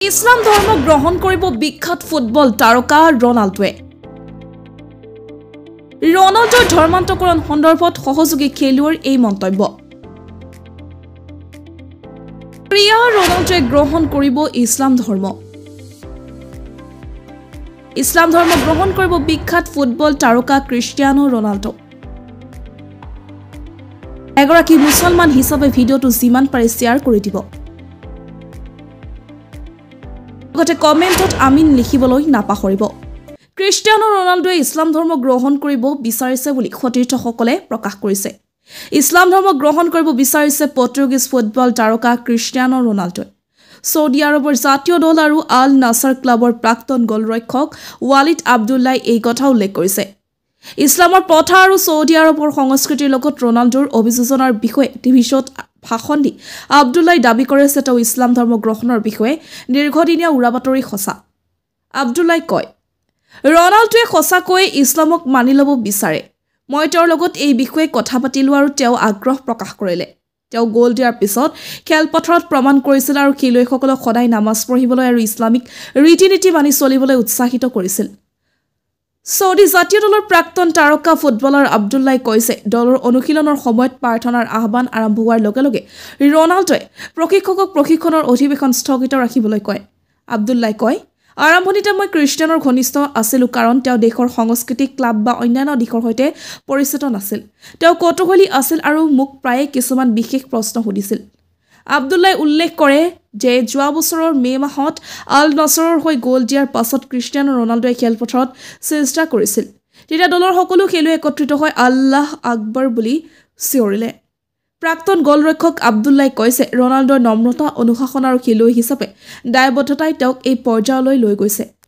ইছলাম ধৰ্ম গ্ৰহণ কৰিব বিখ্যাত ফুটবল তাৰকা ৰনাল্ডোৱে ৰনাল্ডোৰ ধৰ্মান্তকৰণ সন্দৰ্ভত সহযোগী খেলুৱৈৰ এই মন্তব্য প্ৰিয়া ৰনাল্ডোৱে গ্ৰহণ কৰিব ইছলাম ধৰ্ম গ্ৰহণ কৰিব বিখ্যাত ফুটবল তাৰকা ক্ৰিষ্টিয়ানো ৰনাল্ডো এগৰাকী মুছলমান হিচাপে ভিডিঅটো যিমান পাৰে শ্বেয়াৰ কৰি দিব লগতে কমেণ্টত আমিন লিখিবলৈ নাপাহৰিব ক্ৰিষ্টিয়ানো ৰনাল্ডোৱে ইছলাম ধৰ্ম গ্ৰহণ কৰিব বিচাৰিছে বুলি সতীৰ্থসকলে প্ৰকাশ কৰিছে ইছলাম ধৰ্ম গ্ৰহণ কৰিব বিচাৰিছে পৰ্তুগীজ ফুটবল তাৰকা ক্ৰিষ্টিয়ানো ৰনাল্ডোৱে সৌদি আৰবৰ জাতীয় দল আৰু আল নাছাৰ ক্লাবৰ প্ৰাক্তন গলৰক্ষক ৱালিদ আব্দুল্লাই এই কথা উল্লেখ কৰিছে ইছলামৰ প্ৰথা আৰু সৌদি আৰবৰ সংস্কৃতিৰ লগত ৰনাল্ডোৰ অভিযোজনৰ বিষয়ে টিভি শ্ব'ত ভাষণ দি আব্দুল্লাই দাবী কৰিছে তেওঁ ইছলাম ধৰ্ম গ্ৰহণৰ বিষয়ে দীৰ্ঘদিনীয়া উৰাবাতৰি সঁচা আব্দুল্লাই কয় ৰনাল্ডোৱে সঁচাকৈ ইছলামক মানি ল'ব বিচাৰে মই তেওঁৰ লগত এই বিষয়ে কথা পাতিলো আৰু তেওঁ আগ্ৰহ প্ৰকাশ কৰিলে তেওঁ গোল দিয়াৰ পিছত খেলপথাৰত প্ৰমাণ কৰিছিল আৰু খেলুৱৈসকলক সদায় নামাজ পঢ়িবলৈ আৰু ইছলামিক ৰীতি-নীতি মানি চলিবলৈ উৎসাহিত কৰিছিল সৌদি জাতীয় দলৰ প্ৰাক্তন তাৰকা ফুটবলাৰ আব্দুল্লাই কৈছে দলৰ অনুশীলনৰ সময়ত প্ৰাৰ্থনাৰ আহ্বান আৰম্ভ হোৱাৰ লগে লগে ৰনাল্ডোৱে প্ৰশিক্ষকক প্ৰশিক্ষণৰ অধিৱেশন স্থগিত ৰাখিবলৈ কয় আব্দুল্লাই কয় আৰম্ভণিতে মই ক্ৰিষ্টিয়ানৰ ঘনিষ্ঠ আছিলোঁ কাৰণ তেওঁ দেশৰ সংস্কৃতি ক্লাব বা অন্যান্য দিশৰ সৈতে পৰিচিত নাছিল তেওঁ কৌতূহলী আছিল আৰু মোক প্ৰায়ে কিছুমান বিশেষ প্ৰশ্ন সুধিছিল আব্দুল্লাই উল্লেখ কৰে যে যোৱা বছৰৰ মে মাহত আল নাছৰৰ হৈ গোল দিয়াৰ পাছত ক্ৰিষ্টিয়ানো ৰনাল্ডোৱে খেলপথাৰত চেষ্টা কৰিছিল তেতিয়া দলৰ সকলো খেলুৱৈ একত্ৰিত হৈ আল্লাহ আকবৰ বুলি চিঞৰিলে প্ৰাক্তন গলৰক্ষক আব্দুল্লাই কৈছে ৰনাল্ডোৰ নম্ৰতা অনুশাসন আৰু খেলুৱৈ হিচাপে দায়বদ্ধতাই তেওঁক এই পৰ্যায়লৈ লৈ গৈছে